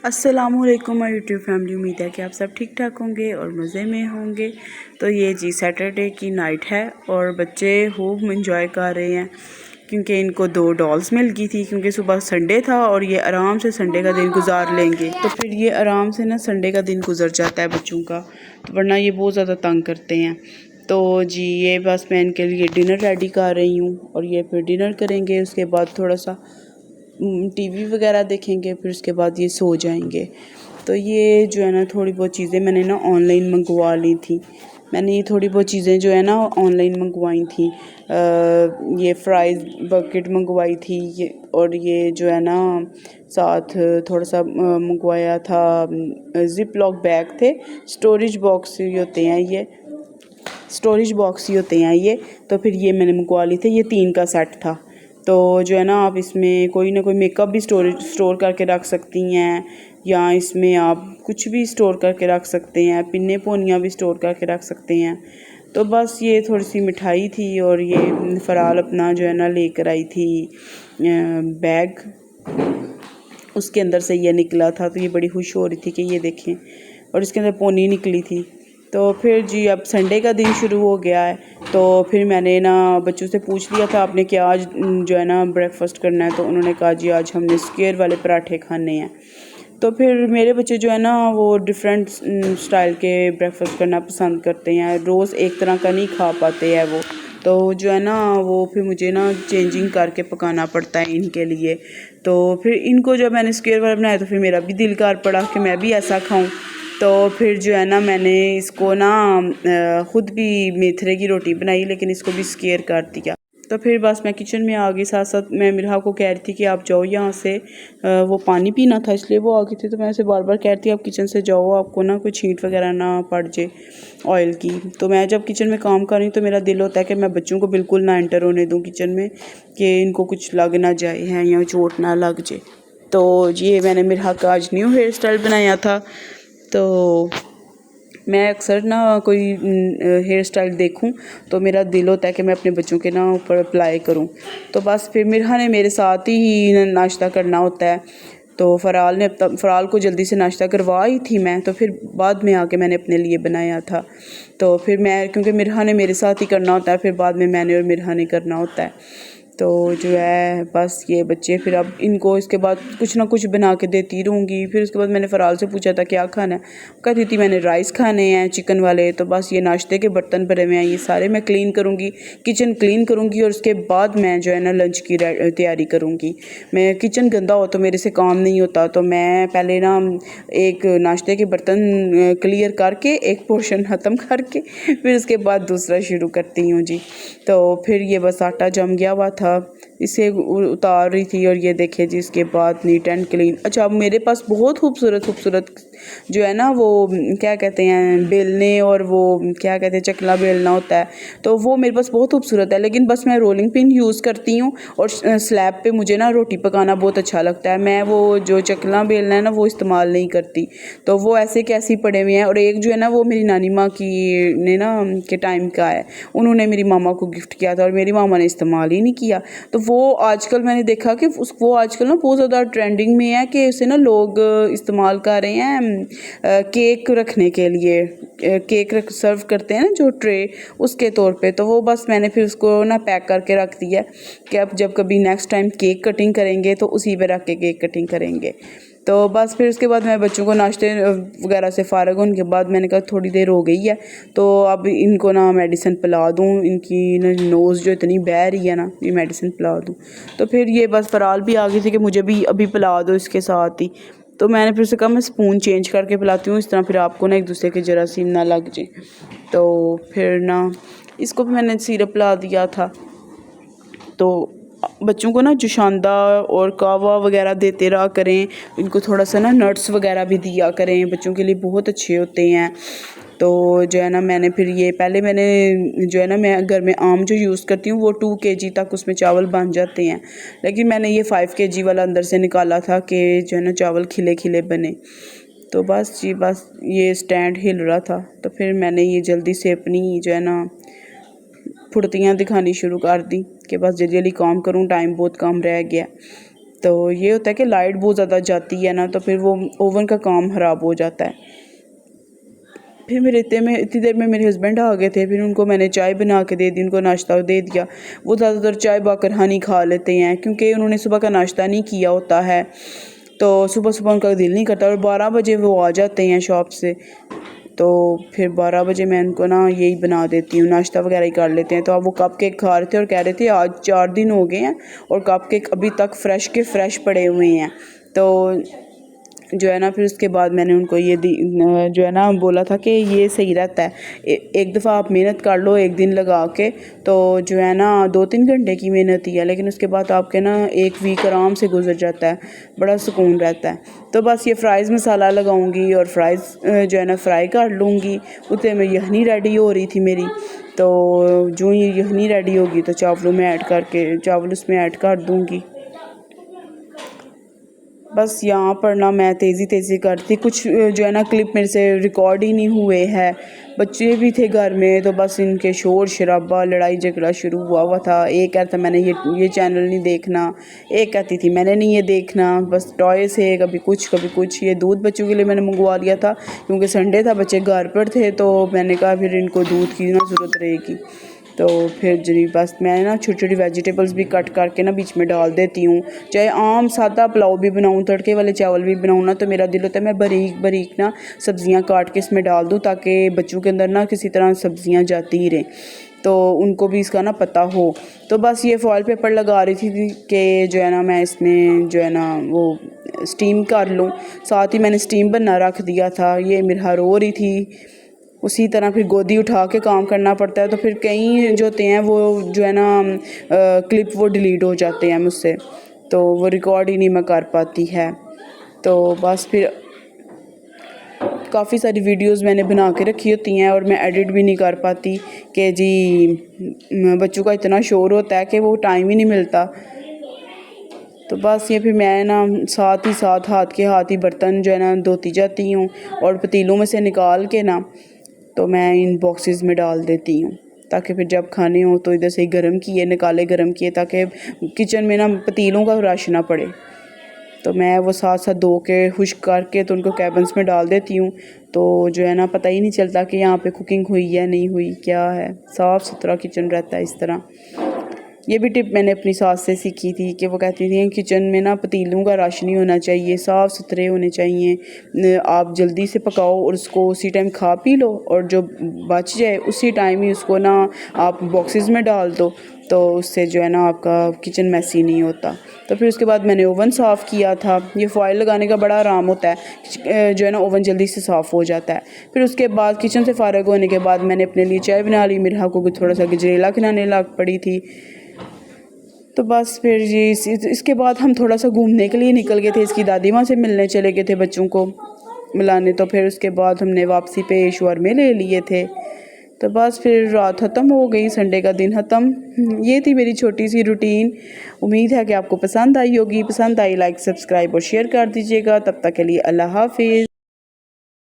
अस्सलामुअलैकुम my YouTube family. उम्मीद है कि आप सब ठीक ठाक होंगे और मज़े में होंगे। तो ये जी सैटरडे की नाइट है और बच्चे खूब इंजॉय कर रहे हैं क्योंकि इनको 2 डॉल्स मिल गई थी, क्योंकि सुबह संडे था और ये आराम से संडे का दिन गुजार लेंगे। तो फिर ये आराम से ना संडे का दिन गुजर जाता है बच्चों का, तो वरना ये बहुत ज़्यादा तंग करते हैं। तो जी ये बस मैं इनके लिए डिनर रेडी कर रही हूँ और ये फिर डिनर करेंगे, उसके बाद थोड़ा सा टीवी वगैरह देखेंगे, फिर उसके बाद ये सो जाएंगे। तो ये जो है ना थोड़ी बहुत चीज़ें मैंने ना ऑनलाइन मंगवा ली थी। मैंने ये थोड़ी बहुत चीज़ें जो है ना ऑनलाइन मंगवाई थी। ये फ्राइज़ बकेट मंगवाई थी ये, और ये जो है ना साथ थोड़ा सा मंगवाया था। ज़िप लॉक बैग थे, स्टोरेज बॉक्स ही होते हैं ये, स्टोरेज बॉक्स ही होते हैं ये। तो फिर ये मैंने मंगवा ली थी, ये 3 का सेट था। तो जो है ना आप इसमें कोई ना कोई मेकअप भी स्टोर करके रख सकती हैं, या इसमें आप कुछ भी स्टोर करके रख सकते हैं, पिन्ने पोनियाँ भी स्टोर करके रख सकते हैं। तो बस ये थोड़ी सी मिठाई थी और ये फ़राल अपना जो है ना लेकर आई थी बैग, उसके अंदर से ये निकला था। तो ये बड़ी खुश हो रही थी कि ये देखें, और इसके अंदर पोनी निकली थी। तो फिर जी अब संडे का दिन शुरू हो गया है, तो फिर मैंने ना बच्चों से पूछ लिया था आपने क्या आज जो है ना ब्रेकफास्ट करना है। तो उन्होंने कहा जी आज हमने स्क्वायर वाले पराठे खाने हैं। तो फिर मेरे बच्चे जो है ना वो डिफरेंट स्टाइल के ब्रेकफास्ट करना पसंद करते हैं, रोज़ एक तरह का नहीं खा पाते हैं वो। तो जो है ना वो फिर मुझे ना चेंजिंग करके पकाना पड़ता है इनके लिए। तो फिर इनको जब मैंने स्क्वायर वाला बनाया तो फिर मेरा भी दिल कर पड़ा कि मैं भी ऐसा खाऊं। तो फिर जो है ना मैंने इसको ना ख़ुद भी मेथरे की रोटी बनाई, लेकिन इसको भी स्क्वायर कर दिया। तो फिर बस मैं किचन में आ गई, साथ साथ मैं मिरहा को कह रही थी कि आप जाओ यहाँ से, वो पानी पीना था इसलिए वो आ गई थी। तो मैं उसे बार बार कह रही थी आप किचन से जाओ, आपको ना कोई छींट वगैरह ना पड़ जाए ऑयल की। तो मैं जब किचन में काम कर रही हूँ तो मेरा दिल होता है कि मैं बच्चों को बिल्कुल ना एंटर होने दूँ किचन में, कि इनको कुछ लग ना जाए है या चोट ना लग जाए। तो ये मैंने मिरहा का आज न्यू हेयर स्टाइल बनाया था। तो मैं अक्सर ना कोई हेयर स्टाइल देखूं तो मेरा दिल होता है कि मैं अपने बच्चों के ना ऊपर अप्लाई करूं। तो बस फिर मिरहा ने मेरे साथ ही नाश्ता करना होता है। तो फ़राल को जल्दी से नाश्ता करवा ही थी मैं, तो फिर बाद में आके मैंने अपने लिए बनाया था। तो फिर मैं, क्योंकि मिरहा ने मेरे साथ ही करना होता है, फिर बाद में मैंने और मिरहा ने करना होता है। तो जो है बस ये बच्चे फिर अब इनको इसके बाद कुछ ना कुछ बना के देती रहूँगी। फिर उसके बाद मैंने फ़राल से पूछा था क्या खाना है, कहती थी मैंने राइस खाने हैं चिकन वाले। तो बस ये नाश्ते के बर्तन भरे हुए हैं, ये सारे मैं क्लीन करूँगी, किचन क्लीन करूँगी, और उसके बाद मैं जो है ना लंच की तैयारी करूँगी। मैं किचन गंदा हो तो मेरे से काम नहीं होता, तो मैं पहले ना एक नाश्ते के बर्तन क्लियर करके एक पोर्शन ख़त्म करके फिर उसके बाद दूसरा शुरू करती हूँ जी। तो फिर ये बस आटा जम गया हुआ था, इसे उतार रही थी, और ये देखे जी इसके बाद नीट एंड क्लीन। अच्छा अब मेरे पास बहुत खूबसूरत जो है ना वो क्या कहते हैं बेलने, और वो क्या कहते हैं चकला बेलना होता है, तो वो मेरे पास बहुत खूबसूरत है। लेकिन बस मैं रोलिंग पिन यूज़ करती हूँ, और स्लैब पे मुझे ना रोटी पकाना बहुत अच्छा लगता है। मैं वो जो चकला बेलना है ना वो इस्तेमाल नहीं करती, तो वो ऐसे कैसे पड़े हुए हैं। और एक जो है ना वो मेरी नानी माँ की ने ना के टाइम का है, उन्होंने मेरी मामा को गिफ्ट किया था और मेरी मामा ने इस्तेमाल ही नहीं किया। तो वो आजकल मैंने देखा कि वो आजकल ना बहुत ज़्यादा ट्रेंडिंग में है कि उसे ना लोग इस्तेमाल कर रहे हैं केक रखने के लिए। केक सर्व करते हैं ना जो ट्रे, उसके तौर पे। तो वो बस मैंने फिर उसको ना पैक करके रख दिया कि अब जब कभी नेक्स्ट टाइम केक कटिंग करेंगे तो उसी पे रख के केक कटिंग करेंगे। तो बस फिर उसके बाद मैं बच्चों को नाश्ते वगैरह से फ़ारिग होने के बाद मैंने कहा थोड़ी देर हो गई है, तो अब इनको ना मेडिसिन पिला दूँ, इनकी ना नोज़ जो इतनी बह रही है ना, ये मेडिसिन पिला दूँ। तो फिर ये बस फ़राल भी आ गई थी कि मुझे भी अभी पिला दो इसके साथ ही। तो मैंने फिर उसे कहा मैं स्पून चेंज करके पिलाती हूँ, इस तरह फिर आपको ना एक दूसरे के जरासीम ना लग जाए। तो फिर ना इसको भी मैंने सिरप पिला दिया था। तो बच्चों को ना जुशांदा और कावा वगैरह देते रहा करें, इनको थोड़ा सा ना नट्स वगैरह भी दिया करें, बच्चों के लिए बहुत अच्छे होते हैं। तो जो है ना मैंने फिर ये पहले मैंने जो है ना मैं घर में आम जो यूज़ करती हूँ वो 2 kg तक उसमें चावल बन जाते हैं, लेकिन मैंने ये 5 kg वाला अंदर से निकाला था कि जो है ना चावल खिले खिले बने। तो बस जी बस ये स्टैंड हिल रहा था, तो फिर मैंने ये जल्दी से अपनी जो है ना फुर्तियाँ दिखानी शुरू कर दी कि बस जल्दी जल्दी काम करूँ, टाइम बहुत कम रह गया। तो ये होता है कि लाइट बहुत ज़्यादा जाती है ना, तो फिर वो ओवन का काम ख़राब हो जाता है। फिर मेरे इतनी देर में मेरे हस्बैंड आ गए थे, फिर उनको मैंने चाय बना के दे दी, उनको नाश्ता दे दिया। वो ज़्यादातर चाय बाकर हानी खा लेते हैं क्योंकि उन्होंने सुबह का नाश्ता नहीं किया होता है, तो सुबह सुबह उनका दिल नहीं करता। और 12 बजे वो आ जाते हैं शॉप से, तो फिर 12 बजे मैं उनको ना यही बना देती हूँ, नाश्ता वगैरह ही कर लेते हैं। तो अब वो कप केक खा रहे थे और कह रहे थे आज 4 दिन हो गए हैं और कप केक अभी तक फ्रेश के फ्रेश पड़े हुए हैं। तो जो है ना, फिर उसके बाद मैंने उनको ये जो है ना बोला था कि ये सही रहता है, एक दफ़ा आप मेहनत कर लो एक दिन लगा के, तो जो है ना 2-3 घंटे की मेहनत ही है, लेकिन उसके बाद आपके ना एक वीक आराम से गुजर जाता है, बड़ा सुकून रहता है। तो बस ये फ्राइज़ मसाला लगाऊंगी और फ्राइज़ जो है ना फ्राई कर लूँगी। उतने में यखनी रेडी हो रही थी मेरी, तो जो ये यखनी रेडी होगी तो चावलों में ऐड करके चावल उसमें ऐड कर दूँगी। बस यहाँ पर ना मैं तेज़ी करती, कुछ जो है ना क्लिप मेरे से रिकॉर्ड ही नहीं हुए हैं। बच्चे भी थे घर में, तो बस इनके शोर शराबा लड़ाई झगड़ा शुरू हुआ था। एक कहता मैंने ये चैनल नहीं देखना, एक कहती थी मैंने नहीं ये देखना। बस टॉय से कभी कुछ। ये दूध बच्चों के लिए मैंने मंगवा लिया था क्योंकि संडे था, बच्चे घर पर थे, तो मैंने कहा फिर इनको दूध की ना ज़रूरत रहेगी। तो फिर जी बस मैं ना छोटी छोटी वेजिटेबल्स भी कट करके ना बीच में डाल देती हूँ। चाहे आम सादा पुलाव भी बनाऊँ, तड़के वाले चावल भी बनाऊँ ना, तो मेरा दिल होता है मैं बारीक बारीक ना सब्ज़ियाँ काट के इसमें डाल दूँ ताकि बच्चों के अंदर ना किसी तरह सब्ज़ियाँ जाती ही रहें, तो उनको भी इसका ना पता हो। तो बस ये फॉइल पेपर लगा रही थी कि जो है ना मैं इसमें जो है ना वो स्टीम कर लूँ। साथ ही मैंने स्टीम बनना रख दिया था। ये मिरहा रो रही थी, उसी तरह फिर गोदी उठा के काम करना पड़ता है, तो फिर कई जो होते हैं वो जो है ना क्लिप वो डिलीट हो जाते हैं मुझसे, तो वो रिकॉर्ड ही नहीं मैं कर पाती है। तो बस फिर काफ़ी सारी वीडियोस मैंने बना के रखी होती हैं और मैं एडिट भी नहीं कर पाती कि जी बच्चों का इतना शोर होता है कि वो टाइम ही नहीं मिलता। तो बस ये फिर मैं ना साथ ही साथ हाथ ही बर्तन जो है ना धोती जाती हूँ और पतीलों में से निकाल के ना तो मैं इन बॉक्सेस में डाल देती हूँ, ताकि फिर जब खाने हो तो इधर से गर्म किए ताकि किचन में ना पतीलों का रश ना पड़े। तो मैं वो साथ साथ धो के खुश्क करके तो उनको कैबिन्स में डाल देती हूँ, तो जो है ना पता ही नहीं चलता कि यहाँ पे कुकिंग हुई है नहीं हुई, क्या है, साफ़ सुथरा किचन रहता है इस तरह। ये भी टिप मैंने अपनी सास से सीखी थी कि वो कहती थी किचन में ना पतीलों का रश नहीं होना चाहिए, साफ़ सुथरे होने चाहिए। आप जल्दी से पकाओ और उसको उसी टाइम खा पी लो, और जो बच जाए उसी टाइम ही उसको ना आप बॉक्सेस में डाल दो, तो उससे जो है ना आपका किचन मैसी नहीं होता। तो फिर उसके बाद मैंने ओवन साफ़ किया था। ये फॉइल लगाने का बड़ा आराम होता है, जो है ना ओवन जल्दी से साफ़ हो जाता है। फिर उसके बाद किचन से फ़ारिग होने के बाद मैंने अपने लिए चाय बना ली। मिरहा को थोड़ा सा गजरेला खिलाने लग पड़ी थी। तो बस फिर जी इसके बाद हम थोड़ा सा घूमने के लिए निकल गए थे, इसकी दादी माँ से मिलने चले गए थे बच्चों को मिलाने। तो फिर उसके बाद हमने वापसी पे शवरमे ले लिए थे। तो बस फिर रात ख़त्म हो गई, संडे का दिन ख़त्म। ये थी मेरी छोटी सी रूटीन। उम्मीद है कि आपको पसंद आई होगी। पसंद आई लाइक सब्सक्राइब और शेयर कर दीजिएगा। तब तक के लिए अल्लाह हाफिज़।